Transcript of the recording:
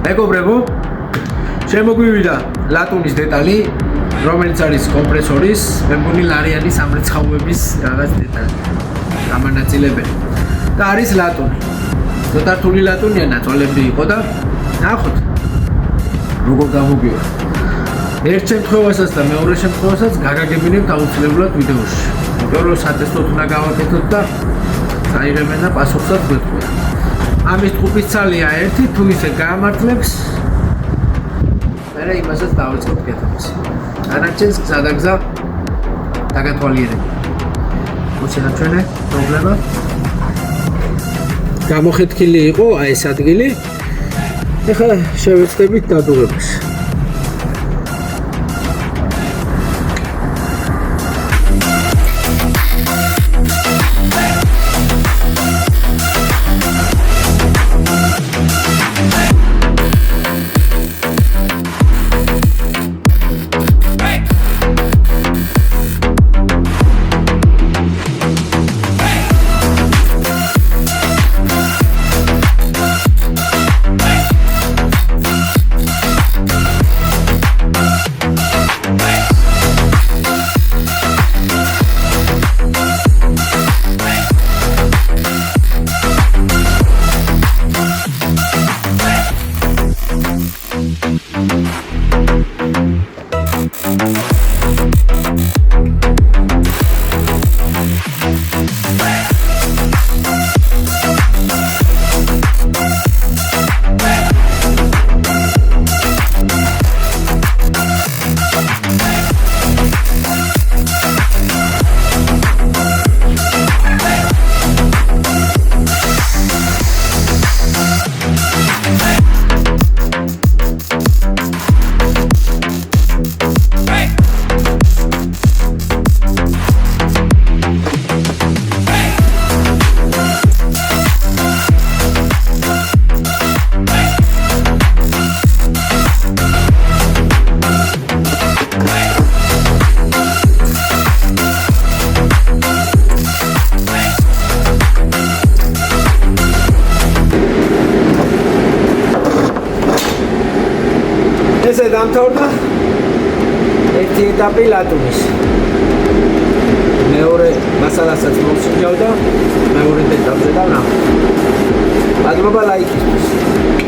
მეგობრებო, შემოგვივიდა ლატუნის დეტალი, რომელიც არის კომპრესორის, მე მგონი ლარიანის ამრეცხავების რაღაც დეტალი. გამანაწილებელი. და არის ლატუნი. ცოტა რთული ლატუნია, ნაწოლები იყო და ნახოთ. როგორ გამოგვივა. ერთ შემთხვევასაც და მეორე შემთხვევასაც გაგაგებინებთ აუცილებლად ვიდეოში. იმიტომ რომ სატესტოდ უნდა გავაკეთოთ და საიღებენ და პასუხსაც გვეტყვია. ამის ჯგუფის ცალია ერთი, თუ ისე გაამართლებს, მერე იმასაც დავიწყოთ კეთებას. დანარჩენს გზადაგზა დაგათვალიერებთ. მოსენაჩვენე პრობლემა. გამოხეთქილი იყო აი ეს ადგილი. ეხლა შევეცდებით დადუღებას. ესე დამთავრდა ერთი ეტაპი ლატუნის. მეორე მასალასაც მოვსინჯავ და მეორე ეტაპზე დავნახავ. მადლობა ლაიქისთვის.